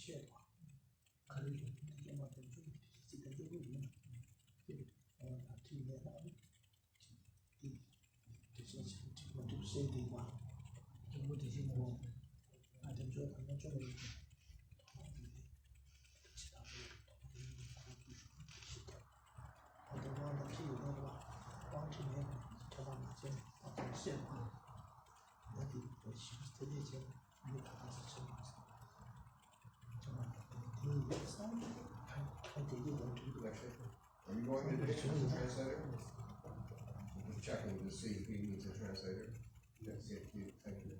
线嘛，可能有这么的就记得就录音，对，听见他这些情况就谁的话，就我这些我，他们说他们做了一个，其他的，我的话呢是有那个吧，光这边他把哪些把这个线啊，那里我去这些钱，没打到是什么？Are you going to Dave as a translator? Just checking to see if he needs a translator. Yes. Thank you.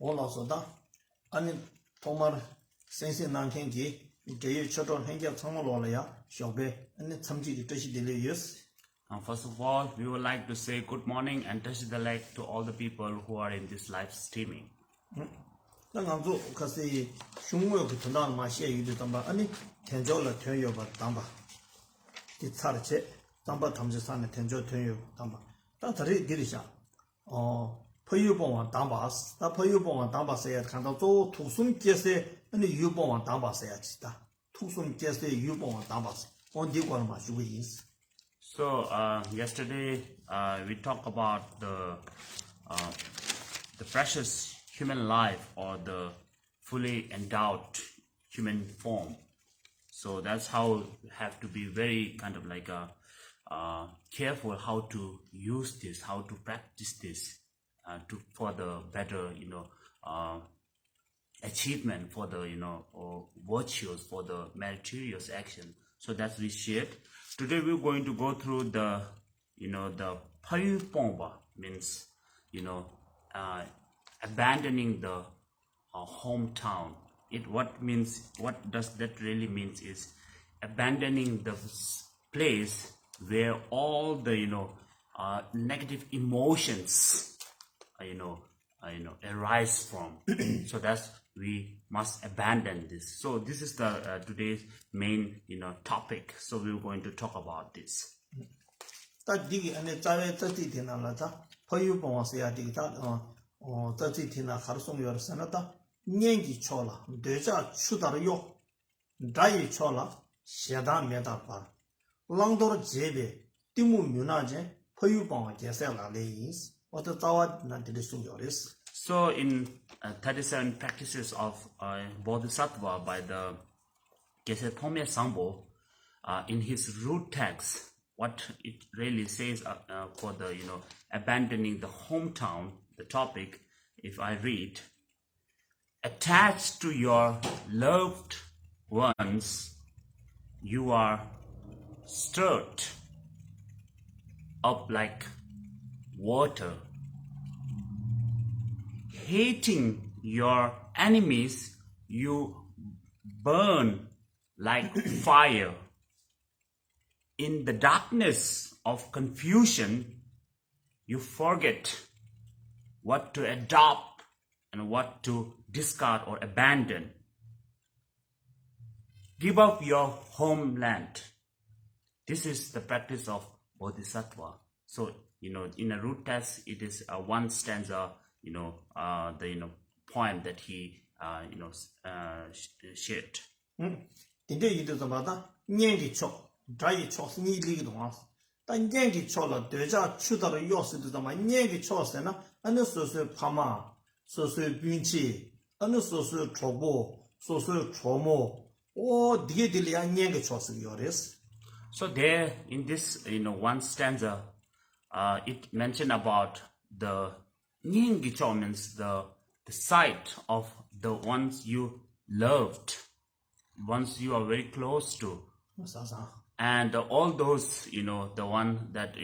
올라서다 아니 정말 센세 난행기 제일 처럼 행겨 참으로야 쇼베 아니 참지 뜻이 들려요. First of all, we would like to say good morning and touch the leg to all the people who are in this live streaming. 나가도 kasi 흉모 그 전화 마시에 유도 담바 아니 텐조를 텐요 봐 담바 이 차르체 담바 담지산에 텐조 텐요 담바 다들이 들이샤 포유봉원 담바스 다 포유봉원 담바스에 간다 또 투숨께세 아니 유봉원 담바스야지다 투숨께세 유봉원 담바스 어디고는 마시고 있어. So yesterday we talked about the precious human life or the fully endowed human form. So that's how we have to be very kind of like careful how to use this, how to practice this for the better achievement, for the virtues, for the meritorious action. So that's we shared. Today we're going to go through the the payupongba, means abandoning the hometown. What does that really means is abandoning the place where all the negative emotions arise from. So that's we must abandon this. So this is the today's main topic. So we're going to talk about this. 다디기 안에 자외 뜻이되나라자 포유봉어서야 디기다 뜻이되나 가르송 열선하다 년기 초라 되자 추다르요 다이 초라 샤다 메다파 랑도르 제베 티무 뮤나제 포유봉어 제세라레이스 어떤 자와 난들이 숨겨레스. So in 37 practices of Bodhisattva by the Geshe Thome Sambo, in his root text, what it really says for the abandoning the hometown, the topic, if I read, attached to your loved ones, you are stirred up like water. Hating your enemies, you burn like fire. In the darkness of confusion, you forget what to adopt and what to discard or abandon. Give up your homeland. This is the practice of Bodhisattva. So, in a root text, it is one stanza, the poem that he shared. 근데 이들마다 년기 초 다이 초스니 리동아 다 년기 초라 되자 추다로 요스도마 년기 초스나 어느 소소 파마 소소 빈치 어느 소소 초보 소소 초모 오 디게들이야 년기 초스 요레스. So there in this one stanza it mentioned about the Nyinggicho, means the sight of the ones you loved, ones you are very close to, and all those the one that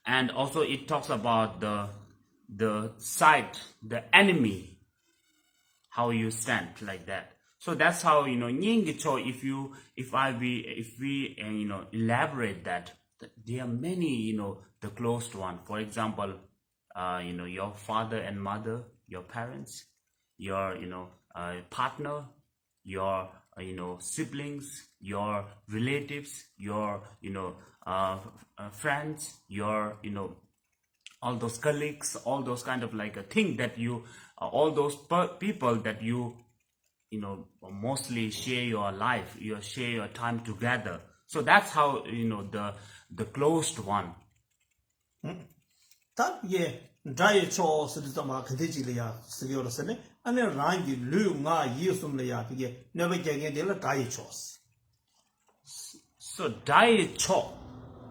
and also it talks about the sight, the enemy, how you stand like that. So that's how Nyinggicho, if we elaborate that there are many the closed one. For example, your father and mother, your parents, your partner, your siblings, your relatives, your friends, your all those colleagues, all those kind of like a thing that you all those people that you mostly share your life, you share your time together. So that's how the closed one. 답예 다이 초스도마 그대지리야 스기어서네 아니 랑기 류가 이숨려야 그게 내버게게 될 다이 초스. So Dai Cho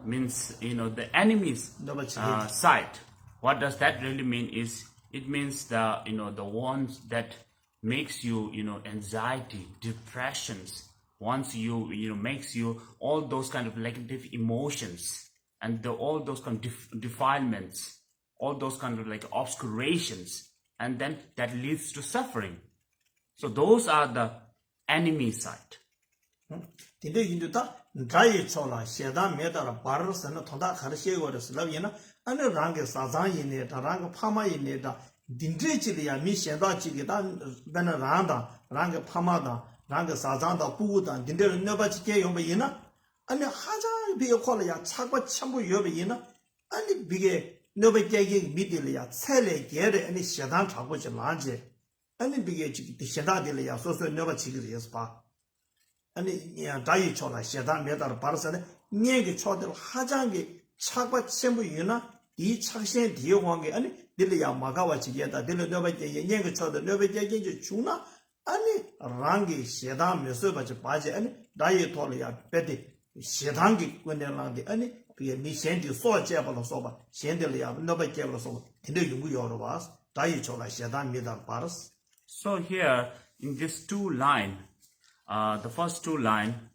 means the enemy's side. What does that really mean? Is it means the the ones that makes you anxiety, depressions, once you makes you all those kind of negative emotions and all those kind of defilements, all those kind of like obscurations, and then that leads to suffering. So those are the enemy side. Tinde yinduta drai chola shedan medara bar sana thonda khar shego res lavina ane rang sazan yine da rang phama yine da dindre chili ya mi shenda chi da ben rang da rang phama da rang sazan da pu da dindre ne ba chi ke yom yina ane haja bi khol ya chakba chambu yob yina ane bige ne ba ke ge mi de ya chele ge de ane shedan chago chi la je ane bige chi de shedan de ya so so ne ba chi ge yes ba 아니 다이 초라 shedan 메달 바르서네 녀게 초들 하장게 착바 전부 유나 이 착신 뒤에 관계 아니 들려야 마가와 지게다 들려 너베게 녀게 초들 너베게 이제 주나 아니 랑게 shedan 메서바지 바지 아니 다이 토려야 베디 shedan게 권내랑데 아니 비에 미센디 소제발로 소바 셴들이야 너베게로 소바 근데 연구 여러 봐 다이 초라 shedan 메달 바르스. So here in this two line, the first two line,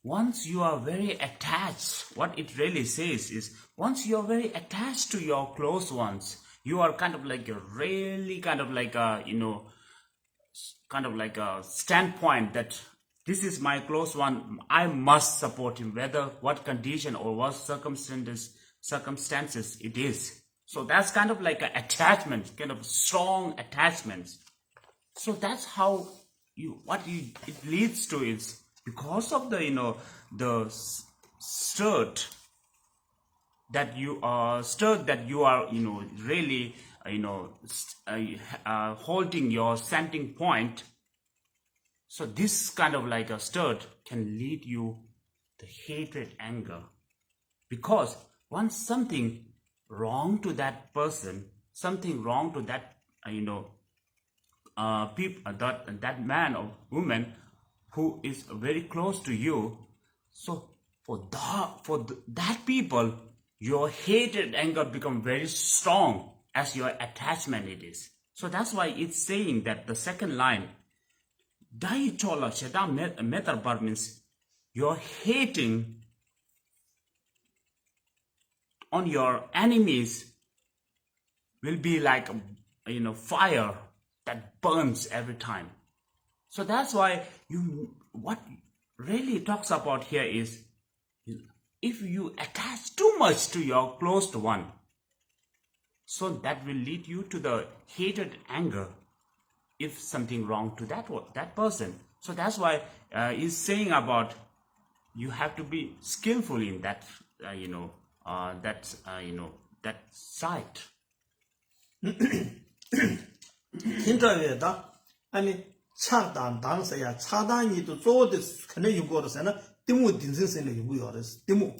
once you are very attached, what it really says is, once you are very attached to your close ones, you are kind of like a really kind of like a, kind of like a standpoint that this is my close one, I must support him, whether what condition or what circumstances it is. So that's kind of like an attachment, kind of strong attachments. So that's how it leads to is because of the the stirred that you are really holding your standing point. So this kind of like a stirred can lead you to hatred, anger, because once something wrong to that person, something wrong to that people, that man or woman who is very close to you, so for that people, your hatred and anger become very strong as your attachment it is. So that's why it's saying that the second line, Dai chola shedan metar means you're hating on your enemies will be like fire that burns every time. So that's why what really talks about here is, if you attach too much to your close one, so that will lead you to the hatred, anger, if something wrong to that person. So that's why he's saying about you have to be skillful in that that side. hintra외다 아니 차단 당서야 차단이도 조도 그네 연구로서는 데모 딘센스는 연구요레스 데모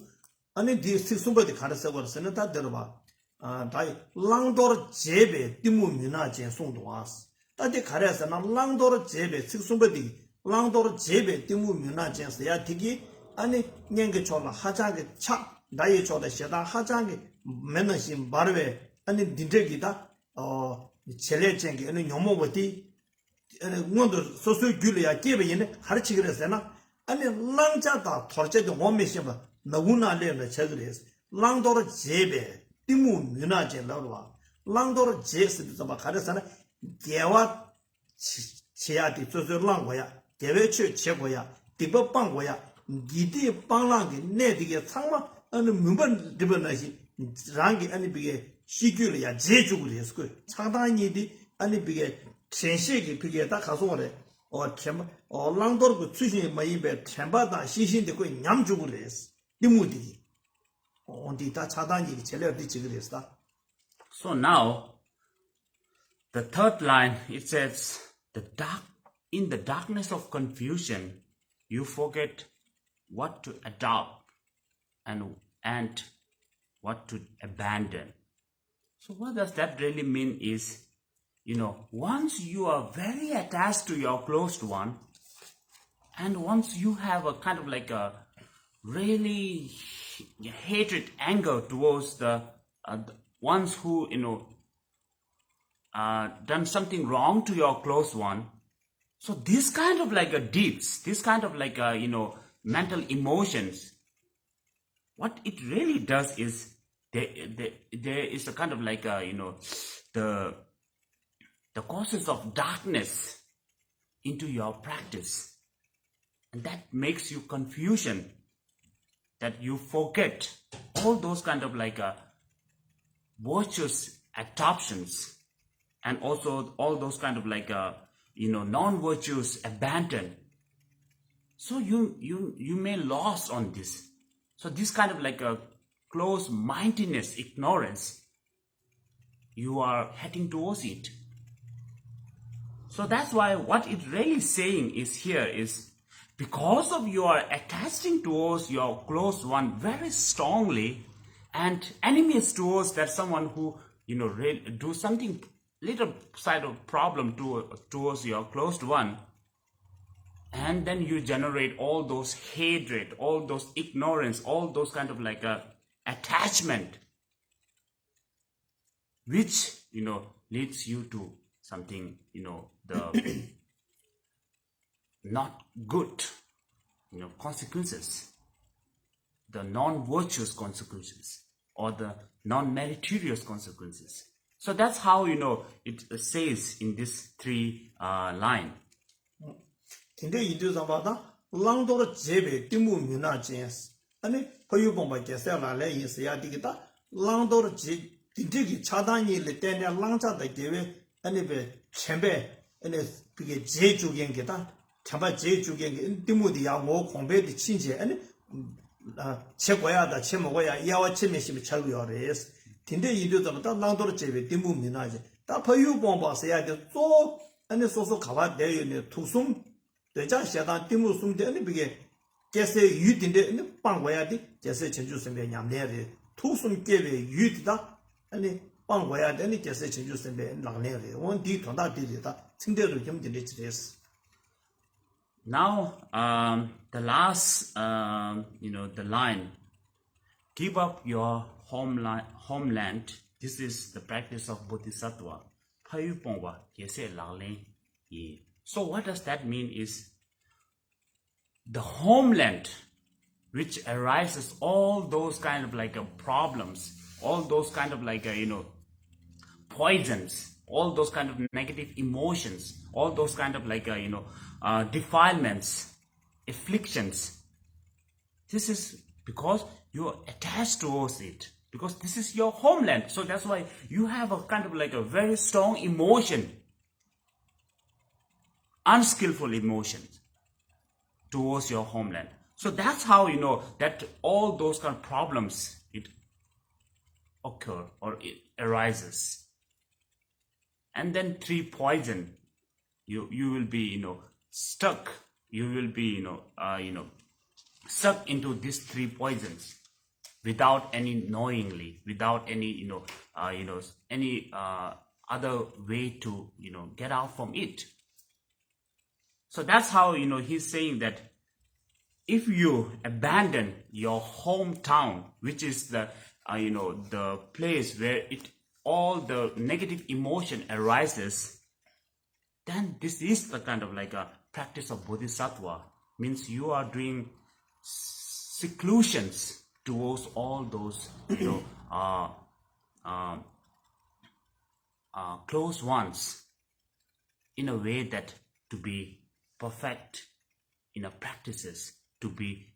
아니 디스 숨버디 가르쳐 버서는 다 들어봐 아 다이 랑도르 제베 데모 미나제 송도와스 다디 가르쳐서는 랑도르 제베 식숨버디 랑도르 제베 데모 미나제스야 디기 아니 냥게 초라 하자게 차 나이 초다 시다 하자게 맨나신 바르베 아니 딘데기다 첼레쟁게 는 요모버디 응원도 소소 귤이야 깨베이네 하르치 그랬잖아 아니 랑자다 tor제도 원메시바 너구나래는 제그레스 랑도르 제베 띠무 미나제 나와 랑도르 제스도 봐 가르잖아 개와 제야디 소소 랑고야 개외치 제고야 디버 빵고야 니디 빵랑게 내디게 상마 어느 문번 디버나시 랑게 아니 비게 시규리야 제주구리였고 상당히디 아니 비게 전시기 비게 다 가서 그래 랑도르고 출신이 마이베 템바다 시신데 그 냠주구리였어 니무디 어디 다 차단이 제대로 지그랬다. So now the third line, it says in the darkness of confusion you forget what to adopt and what to abandon. So what does that really mean is, once you are very attached to your close one, and once you have a kind of like a really hatred, anger towards the ones who, done something wrong to your close one, so this kind of like a deeds, this kind of like a, mental emotions, what it really does is there is a kind of like a, the causes of darkness into your practice. And that makes you confusion, that you forget all those kind of like virtuous adoptions, and also all those kind of like non-virtuous abandon. So you may lose on this. So this kind of like a close-mindedness, ignorance, you are heading towards it. So that's why what it really saying is here is, because of you are attaching towards your close one very strongly, and enemies towards that someone who really do something little side of problem towards your close one, and then you generate all those hatred, all those ignorance, all those kind of like attachment, which leads you to something the not good consequences, the non-virtuous consequences, or the non-meritorious consequences. So that's how it says in this 3 line. 근데 이두서 봐다 랑도르 제베 디무 미나 젠스 아니 거유봉바 제세라래 인스야 디기다 랑도르 제 디디기 차단이 때냐 랑자다 제베 아니 베 쳔베 아니 그게 제주겐게다 참바 제주겐게 디무디야 뭐 공배디 친제 아니 최고야다 최먹어야 야와 친내심이 철요래스 근데 이두서 봐다 랑도르 제베 디무 미나제 다 거유봉바서야 저 아니 소소 가봐 내요 투숨 대자 시당 디무 숨데 아니 비게 제세 유딘데 빵고야디 제세 전주 선배 냠내리 투숨 깨베 유디다 아니 빵고야 되니 제세 전주 선배 랑내리 원디 돈다디다 침대로 좀 들리지레스. Now the last the line, give up your homeland. This is the practice of bodhisattva. Phayupongwa yese laling yi. So what does that mean is the homeland which arises all those kind of like problems, all those kind of like poisons, all those kind of negative emotions, all those kind of like defilements, afflictions. This is because you are attached towards it, because this is your homeland. So that's why you have a kind of like a very strong emotion, unskillful emotions towards your homeland. So that's how that all those kind of problems it occur or it arises. And then 3 poison, you will be stuck. You will be stuck into these 3 poisons without any knowingly, without any any other way to get out from it. So that's how he's saying that if you abandon your hometown, which is the the place where all the negative emotion arises, then this is the kind of like a practice of bodhisattva. Means you are doing seclusions towards all those close ones, in a way that to be perfect in our practices, to be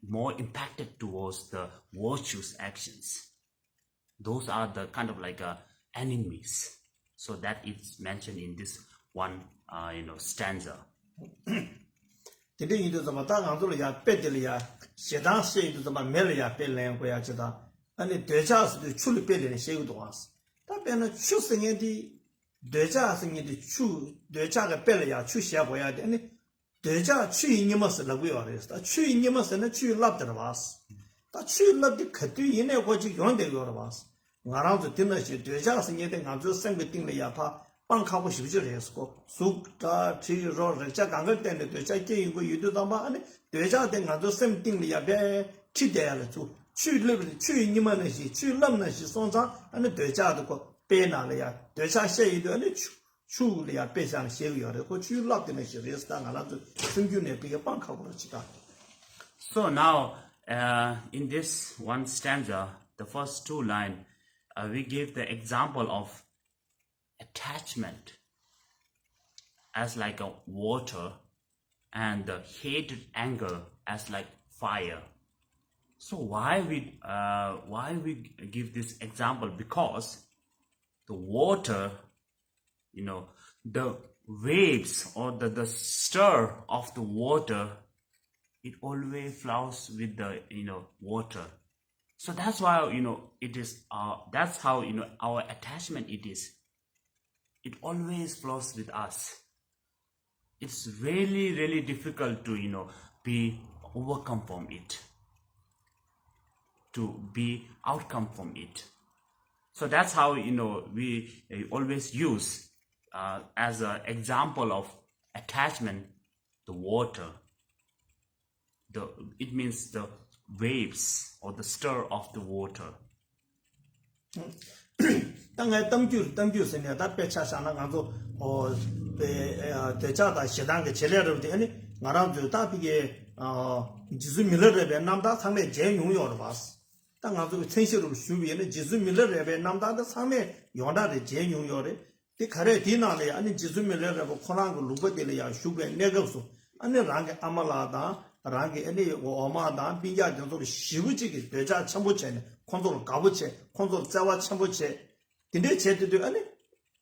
more impacted towards the virtuous actions. Those are the kind of like enemies. So that is mentioned in this one stanza. 근데 이도 좀 다강도로야 빼들이야 시당 시도 좀 매려야 빼는 거야 지다 아니 대자스도 출리 빼는 시도 왔어 답변은 추승에디 대자승에디 추 대자가 빼려야 추시야 보야 돼 아니 대자 추이님어서 라고요 그랬어 추이님어서는 추랍들 왔어 다 추랍디 그때 이내 거지 용되고 봤어 나랑도 듣는시 대자승에디 가서 생각定了 파 빵하고 싶지래서 숙다 지로 저자 강을 때는 저자 게이고 유도다마 아니 대자된 가서 셈띵이야 배 기대야를 주 추르를 추이님만은 추람는시 송장 아니 대자도 거 배나려야 대자 세이도 아니 추리야 배상 세요를 고 추랍되는 시리스 당하나도 승균에 비게 빵하고 그렇지다. So now in this one stanza, the first 2 line, we give the example of attachment as like a water and the hatred anger as like fire. So why we give this example? Because the water, the waves or the stir of the water, it always flows with the water. So that's why it is that's how our attachment it is. It always flows with us. It's really, really difficult to be overcome from it, to be outcome from it. So that's how we always use as an example of attachment the water. It means the waves or the stir of the water. 당에 덤규 선에 다 배차사나 가서 대자다 시단게 제례를 되니 나라도 다 비게 지수 밀러레베 남다 상에 제일 용요로 봤어. 땅 가서 천시로 수비에는 지수 밀러레베 남다도 상에 용다데 제일 용요래. 그 가래 디나래 아니 지수 밀러레베 코난 거 루버데려야 수베 내가서 아니 랑게 아말라다 랑게 아니 오마다 비자 정도로 시부지게 대자 첨부체네 콘도로 가부체 콘도 자와 첨부체 근데 제대로 아니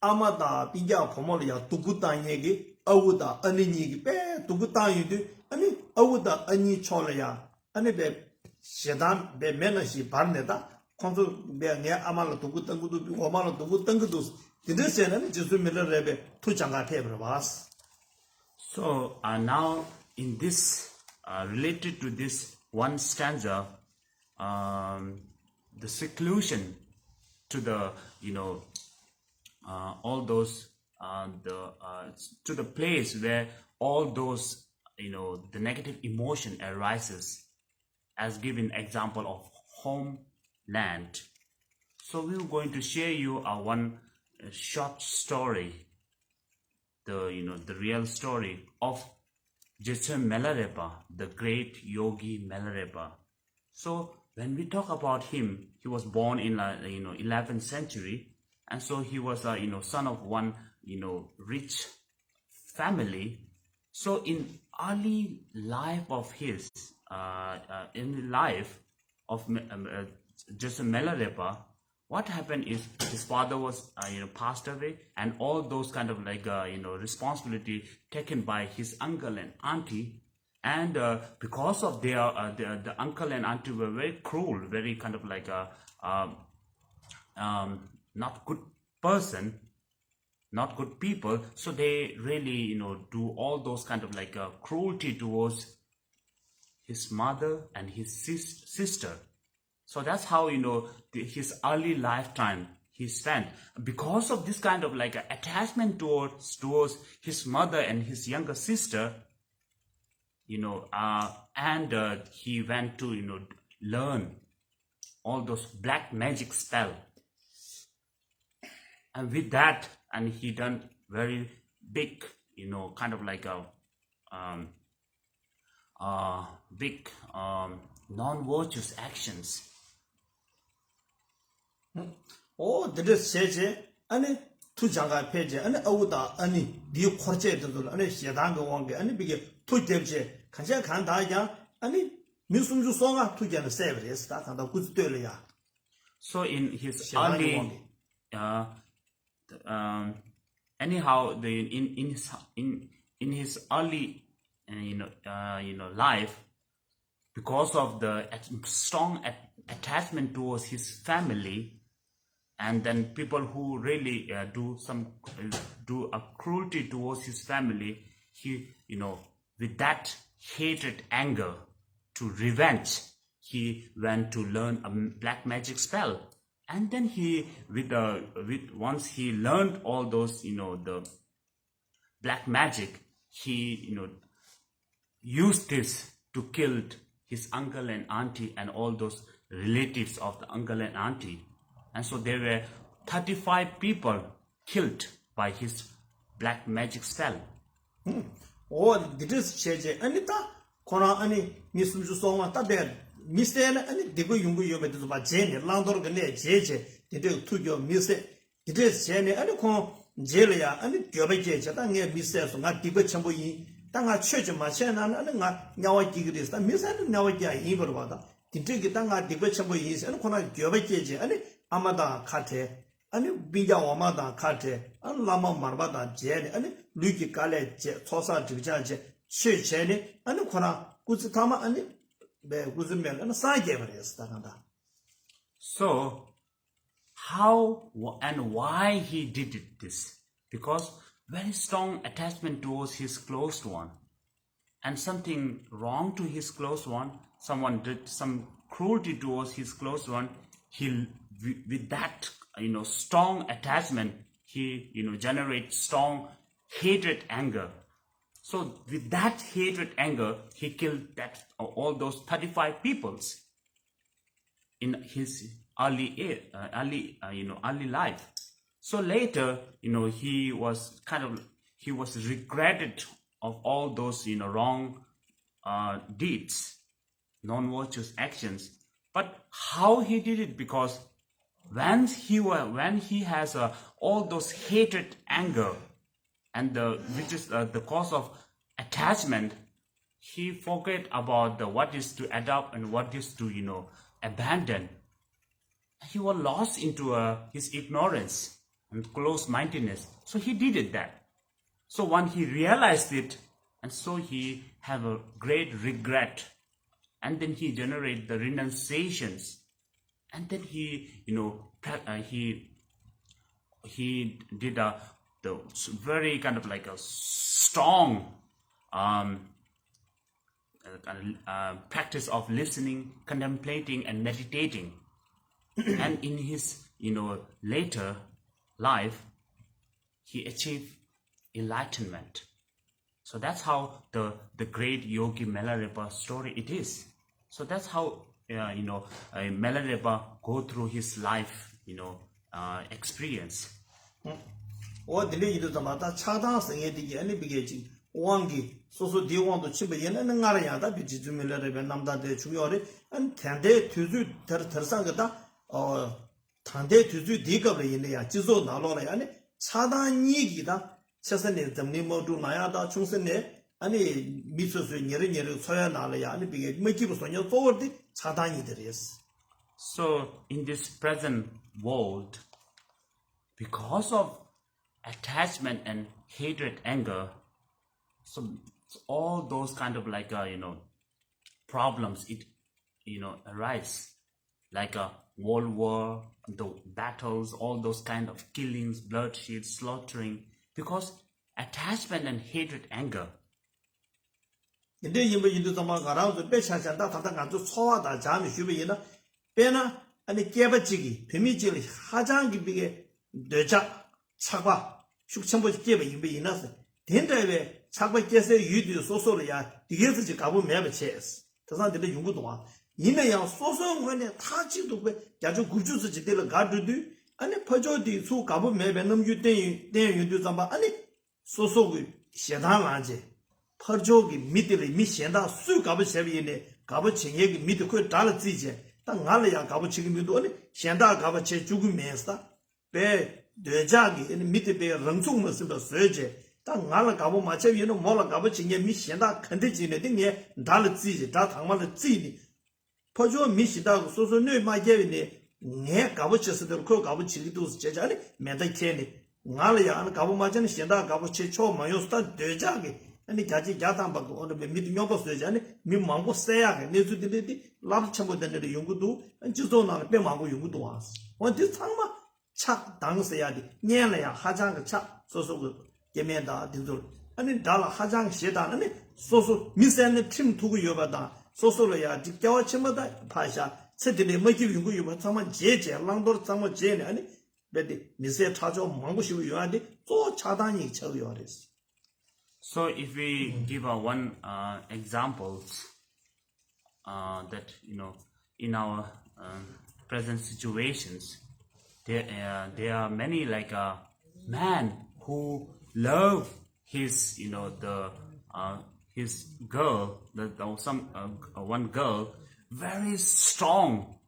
아마다 비자 포모리야 두구단 얘기 아우다 아니 얘기 빼 두구단 얘기 아니 아우다 아니 초려야 아니 베 시단 베 메너시 반네다 콘도 베네 아말로 두구단 것도 오마로 두구단 것도 근데 세는 지수 밀러레베 투장가 테브로 봤어. So now in this related to this one stanza, the seclusion to the all those to the place where all those the negative emotion arises, as given example of homeland. So we're going to share you one short story, the real story of Jesse Milarepa, the great yogi Milarepa. So when we talk about him, he was born in 11th century, and so he was a son of one rich family. So in early life of his, in the life of Jesse Milarepa, what happened is his father was passed away, and all those kind of responsibility taken by his uncle and auntie, and because of their the uncle and auntie were very cruel, very kind of not good person, not good people, so they really do all those kind of cruelty towards his mother and his sister. So that's how his early lifetime he spent. Because of this kind of attachment towards his mother and his younger sister, and he went to learn all those black magic spell, and with that, and he done very big kind of big non-virtuous actions. this says, 아니 투장가 페이지 아니 아우다 아니 니 코르제들 아니 시단가 원게 아니 비게 투제제 간자 간다야 아니 미숨주 송아 투제는 세브레스 다 간다 구스되려야. So in his early anyhow in his early life, because of the strong attachment towards his family, and then people who really do a cruelty towards his family, he with that hatred anger to revenge, he went to learn a black magic spell, and then he once he learned all those the black magic, he used this to kill his uncle and auntie and all those relatives of the uncle and auntie. And so there were 35 people killed by his black magic spell. this says, Anita, Kona ani Misuju Soma Taber, Mr. and Digo Yungu Yometu by Jenny, Landor Gane, Jeje, the do to your music. It is Jenny, and 제려야 아니 교배제 저당에 미세서 나 디고 첨부이 땅아 최저 마셔나 나 냐와 기그리스다 미세는 냐와기야 이거로 받아 딘트기 땅아 디고 첨부이 있어는 코나 교배제지 아니 아마다 카테 아니 비자와마다 카테 안 라마 마르바다 제네 아니 루기 깔레 제 초사 드자제 최제네 아니 코나 구스타마 아니 배 구즈면 사게 버렸다 간다. So, how and why he did this? Because very strong attachment towards his close one, and something wrong to his close one, someone did some cruelty towards his close one, he with that strong attachment, he generates strong hatred, anger. So with that hatred, anger, he killed all those 35 peoples in his early life. So later, he was regretted of all those wrong deeds, non-virtuous actions. But how he did it? Because when he has all those hatred, anger, and which is the cause of attachment, he forget about what is to adopt and what is to abandon. He was lost into his ignorance and close-mindedness. So he did it that. So when he realized it, and so he have a great regret, and then he generate the renunciations, and then he did the very kind of like a strong practice of listening, contemplating, and meditating. And in his later life, he achieved enlightenment. So that's how the great Yogi Milarepa story it is. So that's how Milarepa go through his life experience. 어디를 이르다마다 차단성에 되게 아니 비게지 왕기 소소 디왕도 치베에는 나라야다 비지 주밀레베 남다데 중요하리 안 텐데 투주 더상거다 탄데 투주 디거블 이내야 지소 나로라 아니 차단 얘기다 세선에 점니 모두 나야다 충선에 아니 미소수 니르니르 소야 나라야 아니 비게 뭐기부 소녀 포워디 차단이 되리스. So in this present world, because of attachment and hatred, anger, so all those kind of like problems it arise, like a world war, the battles, all those kind of killings, bloodshed, slaughtering, because attachment and hatred, anger. 근데 이도 정말 가라서 배차찬다 다다 간주 소화다 잠이 쉬베이나 배나 아니 깨버지기 비미지리 하장기 비게 뇌자 차과 숙청부 깨버 임베 이나서 된다에 차과 깨서 유디 소소로야 이게서 가보 매버체스 더산들의 연구도 와 이내야 소소원에 타지도 배 야주 구주스 지들 가드도 아니 퍼조디 수 가보 매베는 유대 유디 잠바 아니 소소고 시다만제 퍼조기 미들이 미신다 수 가보 세비네 가보 칭예기 미드 그 달지제 딱 알아야 가보 지금 미도 아니 신다 가보 제 죽으면서 배 뇌자기 밑에 배 렁중을 쓰면서 써제 딱 알아 가보 마체비는 몰라 가보 칭예 미신다 컨디지네 등에 달지제 다 당만의 지니 퍼조 미신다 소소 뇌마제네 네 가보 쳤을 그 가보 지기도 제자니 메다케니 알아야 안 가보 마체는 신다 가보 제초 마요스타 뇌자기 아니 가지 자담바고 오늘 미드 녀버스지 아니 미망고 세야게 내주들이 랍 첨부된데 연구도 지도나 배망고 연구도 왔어. 원디 상마 착 당서야디 년래야 하장의 착 소소고 예면다 딘돌 아니 달라 하장 시다는 소소 미세는 팀 두고 여바다 소소로야 디껴 첨부다 파샤 세들이 먹기 연구 여바 상마 제제 랑돌 상마 제네 아니 베디 미세 타조 망고시고 요한디 또 차단이 쳐요레스. So if we give one example that in our present situations, there are many like a man who love his his girl, one girl very strong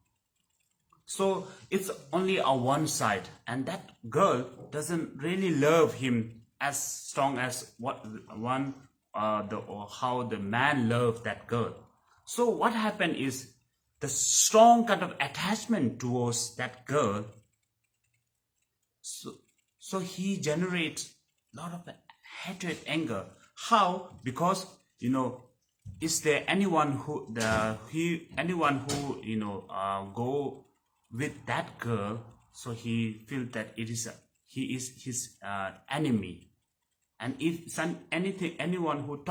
So it's only a one side, and that girl doesn't really love him as strong as how the man loved that girl. So what happened is the strong kind of attachment towards that girl. So he generates a lot of hatred, anger. How? Because is there anyone who go with that girl? So he feels that he is his enemy, and if anyone who